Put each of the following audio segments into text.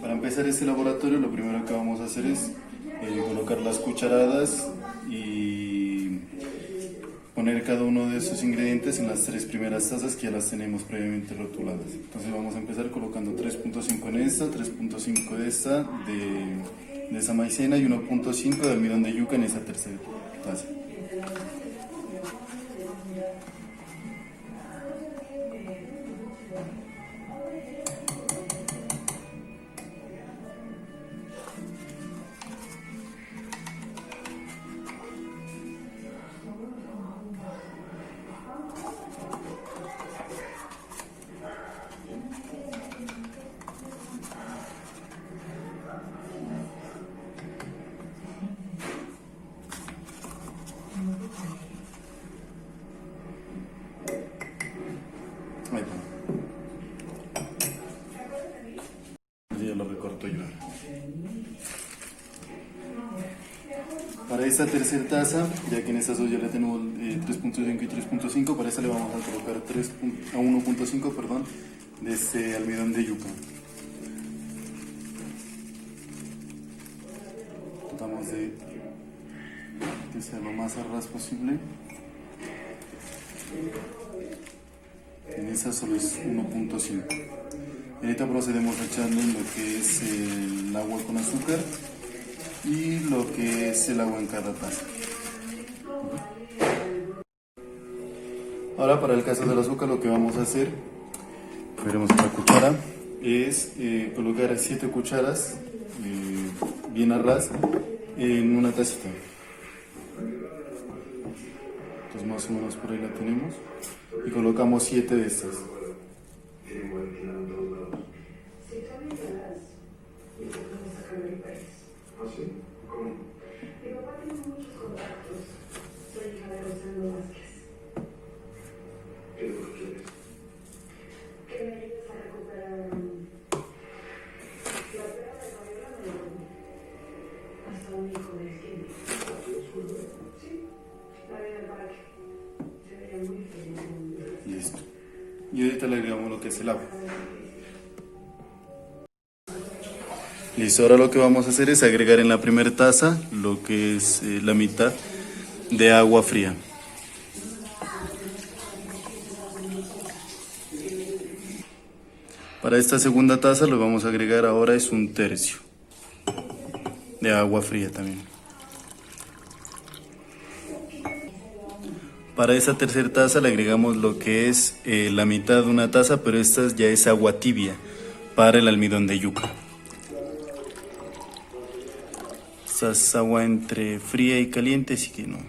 Para empezar este laboratorio, lo primero que vamos a hacer es colocar las cucharadas y poner cada uno de esos ingredientes en las tres primeras tazas que ya las tenemos previamente rotuladas. Entonces vamos a empezar colocando 3.5 en esta, 3.5 de esta, de esa maicena y 1.5 de almidón de yuca en esa tercera taza. Ahí está. Ya lo recorto yo. Para esta tercera taza, ya que en estas dos ya le tenemos 3.5 y 3.5, para esta le vamos a colocar 1.5, perdón, de este almidón de yuca. Tratamos de que sea lo más a ras posible. En esa solo es 1.5. Ahorita procedemos a echarle lo que es el agua con azúcar y lo que es el agua en cada taza. Ahora para el caso del azúcar lo que vamos a hacer, veremos otra cuchara, es colocar 7 cucharas bien a ras en una tacita. Entonces más o menos por ahí la tenemos y colocamos 7 de estas. Listo. Y ahorita le agregamos lo que es el agua. Listo, ahora lo que vamos a hacer es agregar en la primera taza lo que es la mitad de agua fría. Para esta segunda taza lo vamos a agregar ahora es 1/3 de agua fría también. Para esta tercera taza le agregamos lo que es la mitad de una taza, pero esta ya es agua tibia para el almidón de yuca. Esta es agua entre fría y caliente, así que no.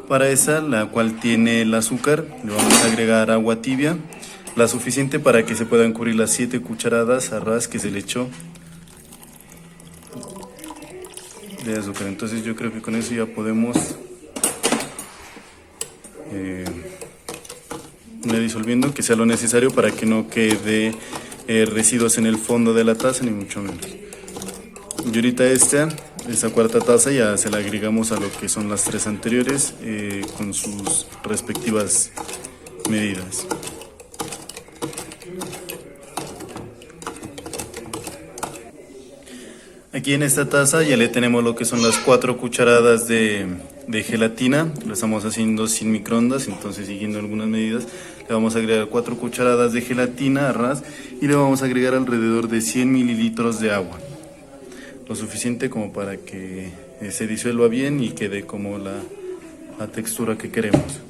Para esa, la cual tiene el azúcar, le vamos a agregar agua tibia, la suficiente para que se puedan cubrir las 7 cucharadas a ras que se le echó de azúcar. Entonces yo creo que con eso ya podemos ir disolviendo, que sea lo necesario para que no quede residuos en el fondo de la taza, ni mucho menos. Y ahorita esta cuarta taza ya se la agregamos a lo que son las 3 anteriores con sus respectivas medidas. Aquí en esta taza ya le tenemos lo que son las 4 cucharadas de gelatina. Lo estamos haciendo sin microondas, entonces siguiendo algunas medidas. Le vamos a agregar 4 cucharadas de gelatina a ras y le vamos a agregar alrededor de 100 mililitros de agua. Lo suficiente como para que se disuelva bien y quede como la textura que queremos.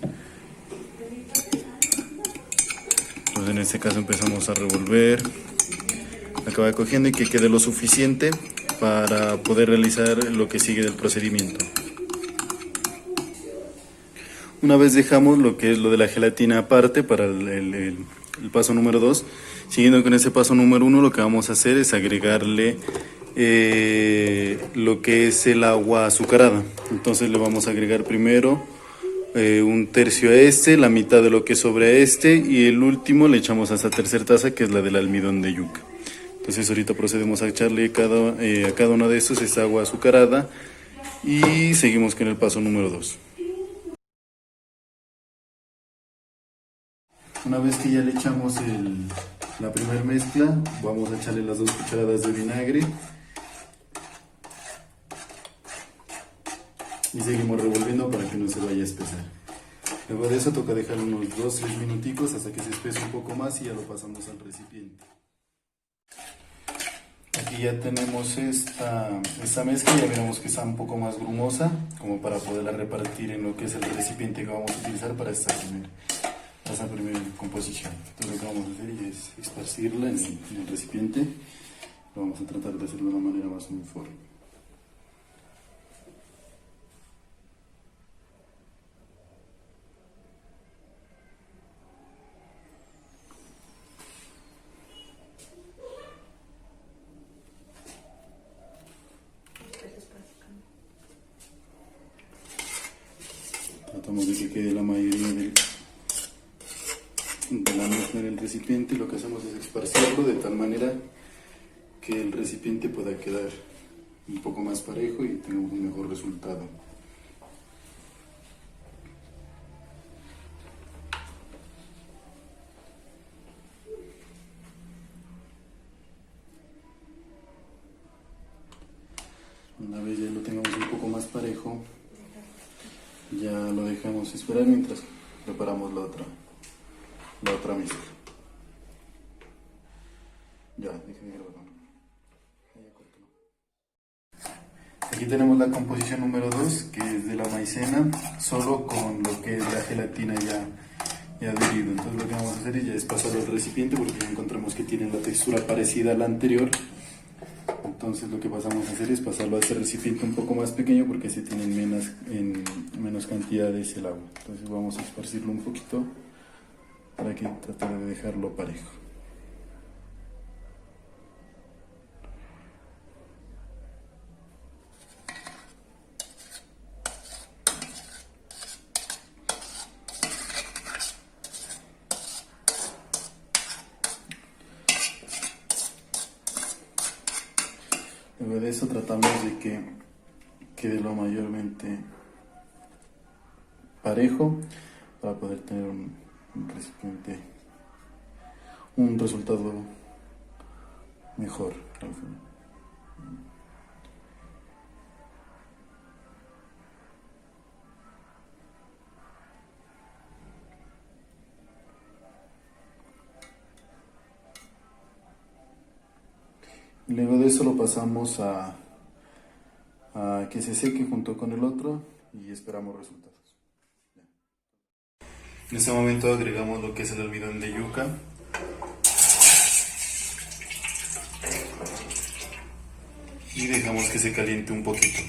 Entonces en este caso empezamos a revolver, acaba cogiendo y que quede lo suficiente para poder realizar lo que sigue del procedimiento. Una vez dejamos lo que es lo de la gelatina aparte para el paso número 2, siguiendo con ese paso número 1, lo que vamos a hacer es agregarle lo que es el agua azucarada. Entonces le vamos a agregar primero 1/3 a este, la mitad de lo que sobra a este y el último le echamos a esta tercera taza que es la del almidón de yuca. Entonces ahorita procedemos a echarle a cada uno de estos esta agua azucarada y seguimos con el paso número 2. Una vez que ya le echamos la primera mezcla, vamos a echarle las 2 cucharadas de vinagre y seguimos revolviendo para que no se vaya a espesar. Luego de eso toca dejar unos 2-3 minuticos hasta que se espese un poco más y ya lo pasamos al recipiente. Aquí ya tenemos esta mezcla, ya veremos que está un poco más grumosa, como para poderla repartir en lo que es el recipiente que vamos a utilizar para esta primera composición. Entonces lo que vamos a hacer es esparcirla en el recipiente. Lo vamos a tratar de hacerlo de una manera más uniforme. Tratamos de que quede la mayoría de la mezcla en el recipiente. Lo que hacemos es esparcirlo de tal manera que el recipiente pueda quedar un poco más parejo y tengamos un mejor resultado. Una vez ya lo tengamos un poco más parejo, ya lo dejamos esperar mientras preparamos la otra mezcla. Ya, déjenme grabar. Aquí tenemos la composición número 2, que es de la maicena, solo con lo que es la gelatina ya adherido. Entonces lo que vamos a hacer es pasarlo al recipiente porque ya encontramos que tiene la textura parecida a la anterior. Entonces lo que pasamos a hacer es pasarlo a este recipiente un poco más pequeño porque se tiene en menos cantidades el agua. Entonces vamos a esparcirlo un poquito para que tratar de dejarlo parejo. Luego de eso tratamos de que quede lo mayormente parejo para poder tener un recipiente, un resultado mejor al final. Luego de eso lo pasamos a que se seque junto con el otro y esperamos resultados. En este momento agregamos lo que es el almidón de yuca. Y dejamos que se caliente un poquito.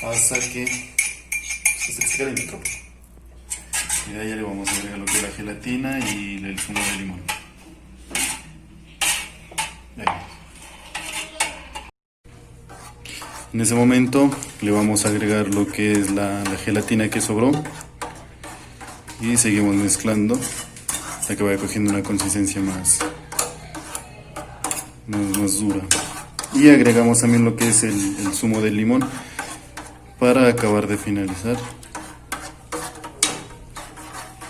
Hasta que se caliente un poco. Y de ahí ya le vamos a agregar lo que es la gelatina y el zumo de limón. En ese momento le vamos a agregar lo que es la gelatina que sobró y seguimos mezclando hasta que vaya cogiendo una consistencia más dura. Y agregamos también lo que es el zumo de limón para acabar de finalizar.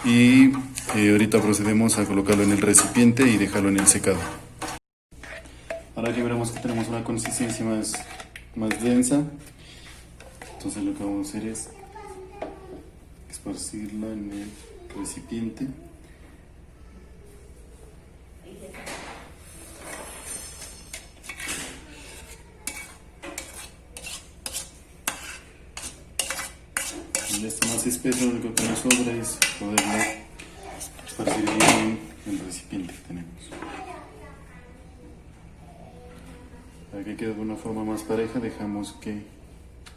Y ahorita procedemos a colocarlo en el recipiente y dejarlo en el secado. Ahora que veremos que tenemos una consistencia más densa, entonces lo que vamos a hacer es esparcirla en el recipiente. Ya está más espeso, lo único que nos sobra es poderla esparcir bien en el recipiente que tenemos. Para que quede de una forma más pareja, dejamos que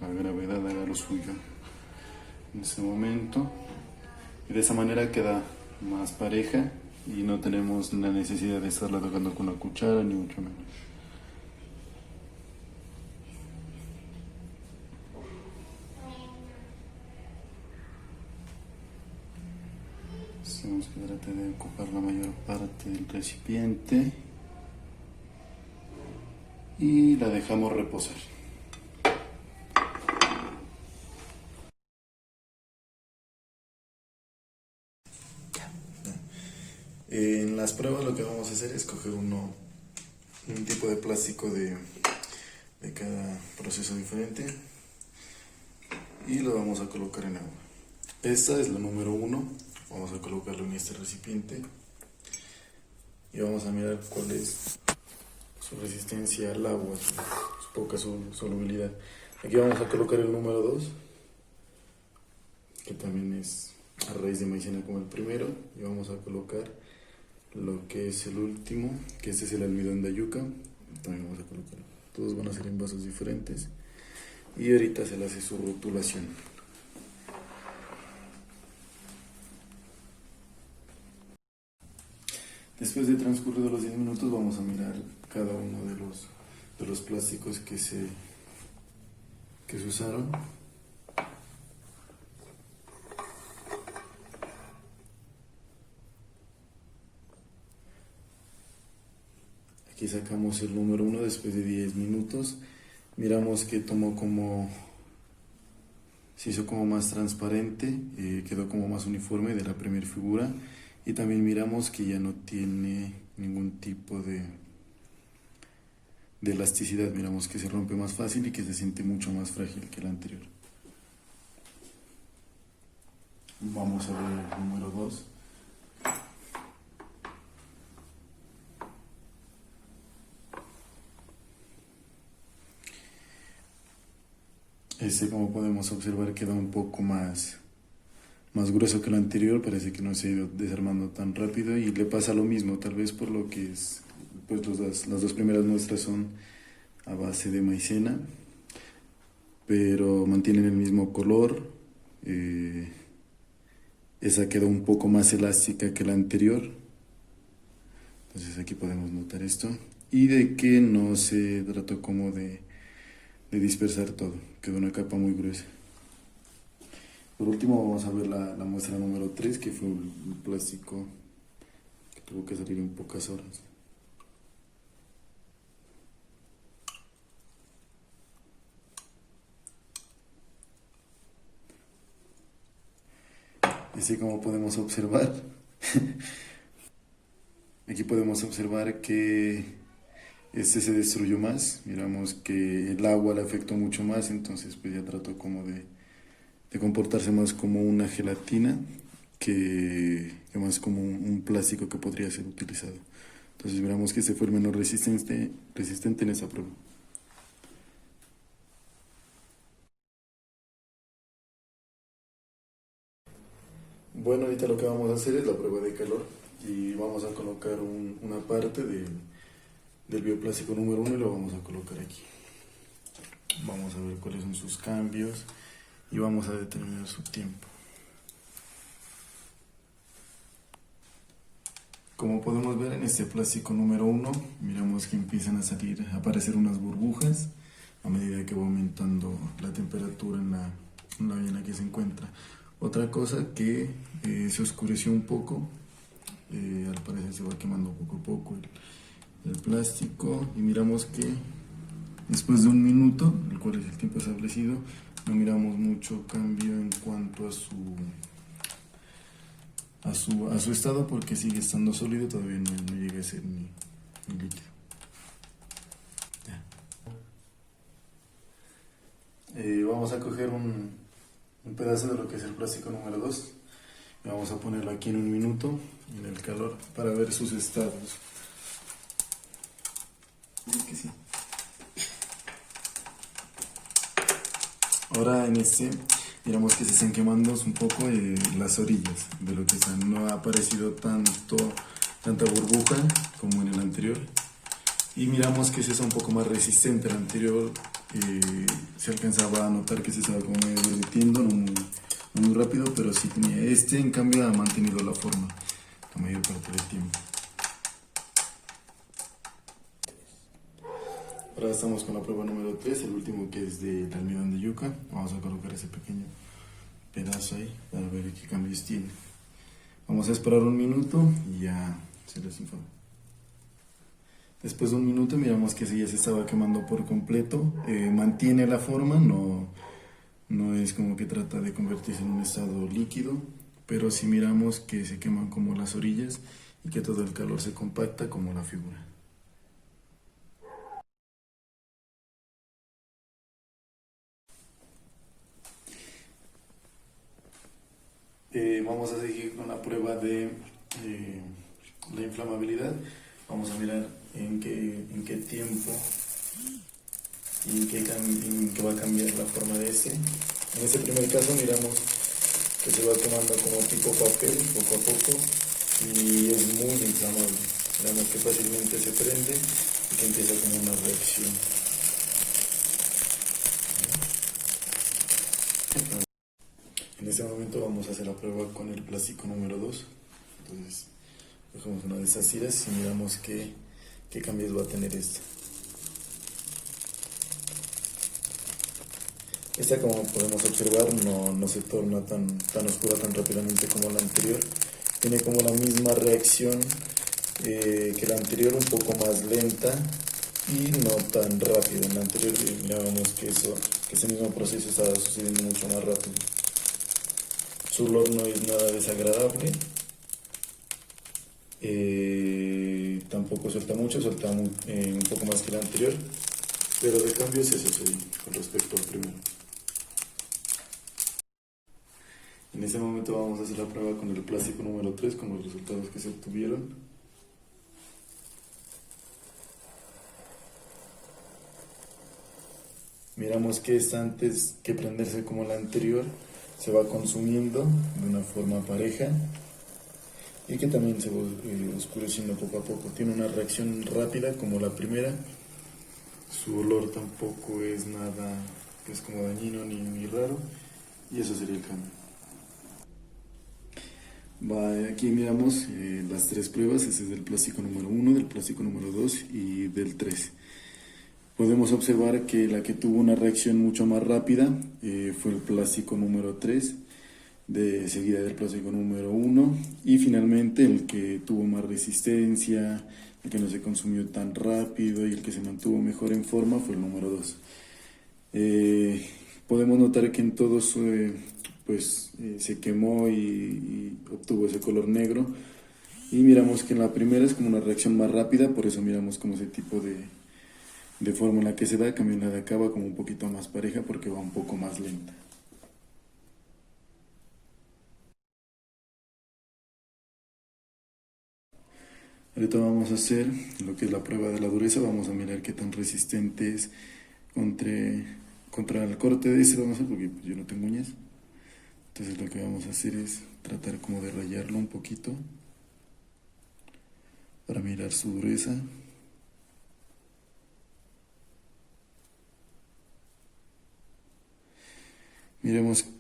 la gravedad haga lo suyo en este momento. Y de esa manera queda más pareja y no tenemos la necesidad de estarla tocando con la cuchara, ni mucho menos. Tenemos que tratar de ocupar la mayor parte del recipiente y la dejamos reposar. En las pruebas lo que vamos a hacer es coger un tipo de plástico de cada proceso diferente y lo vamos a colocar en agua. Esta es la número 1, vamos a colocarlo en este recipiente y vamos a mirar cuál es su resistencia al agua, su poca solubilidad. Aquí vamos a colocar el número 2, que también es a raíz de maicena como el primero, y vamos a colocar lo que es el último, que este es el almidón de yuca, también vamos a colocar. Todos van a ser en vasos diferentes y ahorita se le hace su rotulación. Después de transcurrido los 10 minutos vamos a mirar cada uno de los plásticos que se usaron. Aquí sacamos el número 1 después de 10 minutos. Miramos que se hizo como más transparente, quedó como más uniforme de la primera figura. Y también miramos que ya no tiene ningún tipo de elasticidad. Miramos que se rompe más fácil y que se siente mucho más frágil que el anterior. Vamos a ver el número 2. Este, como podemos observar, queda un poco más grueso que el anterior. Parece que no se ha ido desarmando tan rápido y le pasa lo mismo, tal vez por lo que es, pues las dos primeras muestras son a base de maicena, pero mantienen el mismo color. Esa quedó un poco más elástica que la anterior, entonces aquí podemos notar esto, y de que no se trató como de dispersar todo, quedó una capa muy gruesa. Por último vamos a ver la muestra número 3, que fue un plástico que tuvo que salir en pocas horas. Y así como podemos observar, aquí podemos observar que este se destruyó más. Miramos que el agua le afectó mucho más, entonces pues ya trató como de comportarse más como una gelatina que más como un plástico que podría ser utilizado. Entonces miramos que este fue el menos resistente en esa prueba. Bueno, ahorita lo que vamos a hacer es la prueba de calor y vamos a colocar una parte del bioplástico número 1 y lo vamos a colocar aquí. Vamos a ver cuáles son sus cambios y vamos a determinar su tiempo. Como podemos ver en este plástico número 1, miramos que empiezan a aparecer unas burbujas a medida que va aumentando la temperatura en la vía en la que se encuentra. Otra cosa que se oscureció un poco, al parecer se va quemando poco a poco el plástico, y miramos que después de 1 minuto, el cual es el tiempo establecido, no miramos mucho cambio en cuanto a su estado, porque sigue estando sólido, todavía no llega a ser ni líquido. Vamos a coger un pedazo de lo que es el plástico número 2 y vamos a ponerlo aquí en 1 minuto en el calor para ver sus estados. Sí. Ahora en este miramos que se están quemando un poco las orillas de lo que están. No ha aparecido tanta burbuja como en el anterior, y miramos que ese es un poco más resistente. El anterior se alcanzaba a notar que se estaba como medio derritiendo, no muy rápido, pero sí tenía. Este en cambio ha mantenido la forma la mayor parte del tiempo. Ahora estamos con la prueba número 3, el último, que es del almidón de yuca. Vamos a colocar ese pequeño pedazo ahí para ver qué cambios tiene. Vamos a esperar 1 minuto y ya se les informa. Después de 1 minuto miramos que ya se estaba quemando por completo. Mantiene la forma, no es como que trata de convertirse en un estado líquido, pero sí miramos que se queman como las orillas y que todo el calor se compacta como la figura. Vamos a seguir con la prueba de la inflamabilidad. Vamos a mirar en qué tiempo y en qué va a cambiar la forma de este. En este primer caso miramos que se va quemando como tipo papel poco a poco y es muy inflamable. Miramos que fácilmente se prende y que empieza como una reacción. En este momento vamos a hacer la prueba con el plástico número 2. Entonces cogemos una de esas tiras y miramos qué cambios va a tener esta. Esta, como podemos observar, no se torna tan oscura tan rápidamente como la anterior. Tiene como la misma reacción que la anterior, un poco más lenta y no tan rápida. En la anterior mirábamos que ese mismo proceso estaba sucediendo mucho más rápido. Su olor no es nada desagradable. Tampoco suelta mucho, suelta un poco más que la anterior. Pero de cambio es eso con respecto al primero. En este momento vamos a hacer la prueba con el plástico número 3, con los resultados que se obtuvieron. Miramos que esta, antes que prenderse como la anterior, se va consumiendo de una forma pareja y que también se va oscureciendo poco a poco. Tiene una reacción rápida como la primera. Su olor tampoco es nada que es como dañino ni raro, y eso sería el cambio. Aquí miramos las tres pruebas. Este es del plástico número 1, del plástico número 2 y del 3. Podemos observar que la que tuvo una reacción mucho más rápida fue el plástico número 3, seguida del plástico número 1, y finalmente el que tuvo más resistencia, el que no se consumió tan rápido y el que se mantuvo mejor en forma fue el número 2. Podemos notar que en todos se quemó y obtuvo ese color negro, y miramos que en la primera es como una reacción más rápida, por eso miramos como ese tipo de forma en la que se da. Cambio en la de acá va como un poquito más pareja porque va un poco más lenta. Ahorita vamos a hacer lo que es la prueba de la dureza. Vamos a mirar qué tan resistente es contra el corte de este. Vamos a hacer porque yo no tengo uñas. Entonces lo que vamos a hacer es tratar como de rayarlo un poquito para mirar su dureza.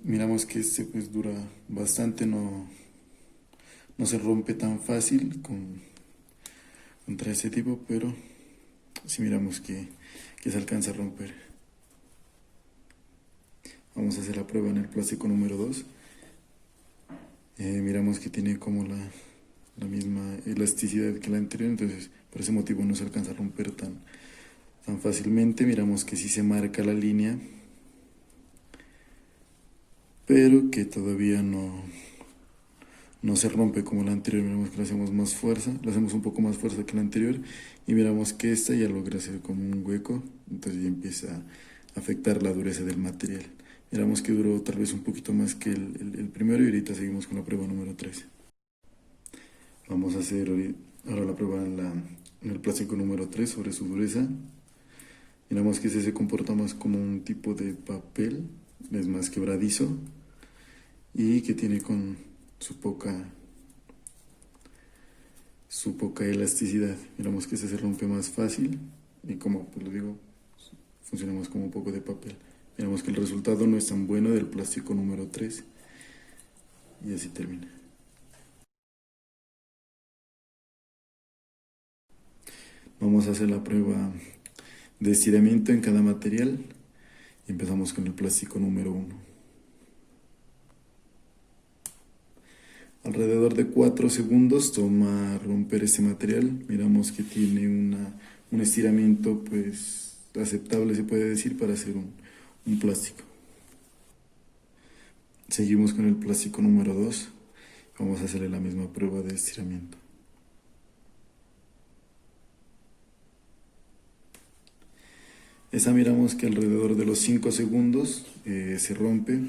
Miramos que este pues dura bastante, no se rompe tan fácil contra este tipo, pero sí miramos que se alcanza a romper. Vamos a hacer la prueba en el plástico número 2. Miramos que tiene como la misma elasticidad que la anterior, entonces por ese motivo no se alcanza a romper tan fácilmente. Miramos que sí se marca la línea, pero que todavía no se rompe como la anterior. Miramos que le hacemos más fuerza, le hacemos un poco más fuerza que la anterior, y miramos que esta ya logra hacer como un hueco, entonces ya empieza a afectar la dureza del material. Miramos que duró tal vez un poquito más que el primero, y ahorita seguimos con la prueba número 3. Vamos a hacer ahora la prueba en el plástico número 3 sobre su dureza. Miramos que se comporta más como un tipo de papel, es más quebradizo y que tiene con su poca elasticidad. Miramos que se rompe más fácil y, como pues lo digo, funciona más como un poco de papel. Miramos que el resultado no es tan bueno del plástico número 3 y así termina. Vamos a hacer la prueba de estiramiento en cada material y empezamos con el plástico número 1. Alrededor de 4 segundos toma romper este material. Miramos que tiene un estiramiento pues aceptable, se puede decir, para hacer un plástico. Seguimos con el plástico número 2. Vamos a hacerle la misma prueba de estiramiento. Esa miramos que alrededor de los 5 segundos se rompe,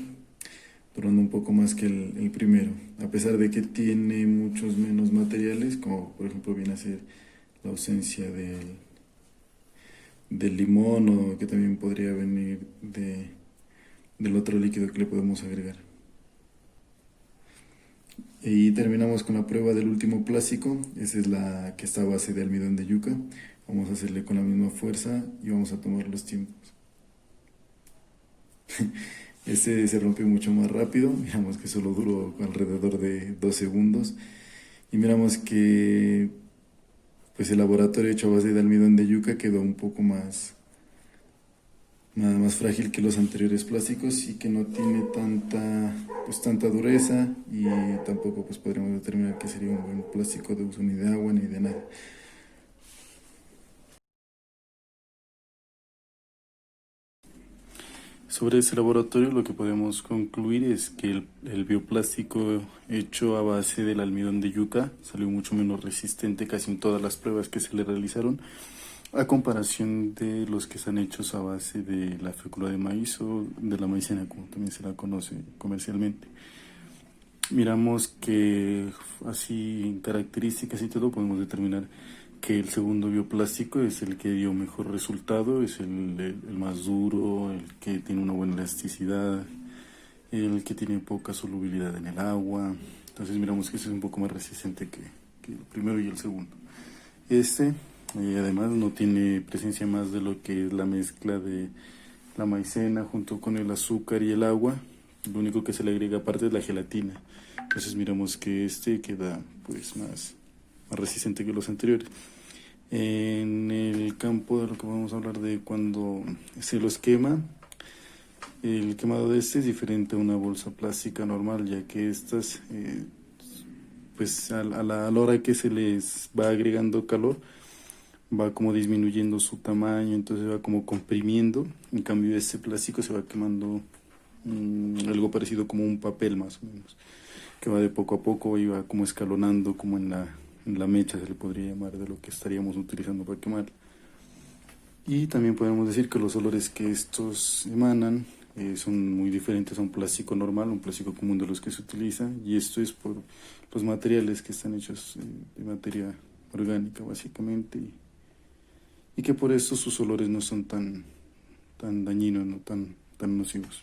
durando un poco más que el primero, a pesar de que tiene muchos menos materiales, como por ejemplo viene a ser la ausencia del limón, o que también podría venir del otro líquido que le podemos agregar. Y terminamos con la prueba del último plástico. Esa es la que está a base de almidón de yuca. Vamos a hacerle con la misma fuerza y vamos a tomar los tiempos. Este se rompió mucho más rápido. Miramos que solo duró alrededor de 2 segundos. Y miramos que pues el laboratorio hecho a base de almidón de yuca quedó un poco más frágil que los anteriores plásticos, y que no tiene tanta dureza, y tampoco pues podríamos determinar que sería un buen plástico de uso ni de agua ni de nada. Sobre ese laboratorio lo que podemos concluir es que el bioplástico hecho a base del almidón de yuca salió mucho menos resistente casi en todas las pruebas que se le realizaron, a comparación de los que están hechos a base de la fécula de maíz o de la maicena, como también se la conoce comercialmente. Miramos que así en características y todo podemos determinar que el segundo bioplástico es el que dio mejor resultado, es el más duro, el que tiene una buena elasticidad, el que tiene poca solubilidad en el agua. Entonces miramos que ese es un poco más resistente que el primero y el segundo. Además no tiene presencia más de lo que es la mezcla de la maicena junto con el azúcar y el agua. Lo único que se le agrega aparte es la gelatina. Entonces miramos que este queda pues más resistente que los anteriores. En el campo de lo que vamos a hablar de cuando se los quema, el quemado de este es diferente a una bolsa plástica normal, ya que estas pues a la hora que se les va agregando calor, va como disminuyendo su tamaño, entonces va como comprimiendo. En cambio este plástico se va quemando algo parecido como un papel más o menos, que va de poco a poco y va como escalonando, como en la mecha se le podría llamar, de lo que estaríamos utilizando para quemar. Y también podemos decir que los olores que estos emanan son muy diferentes a un plástico normal, un plástico común de los que se utiliza, y esto es por los materiales que están hechos de materia orgánica básicamente, y que por eso sus olores no son tan dañinos, no tan nocivos.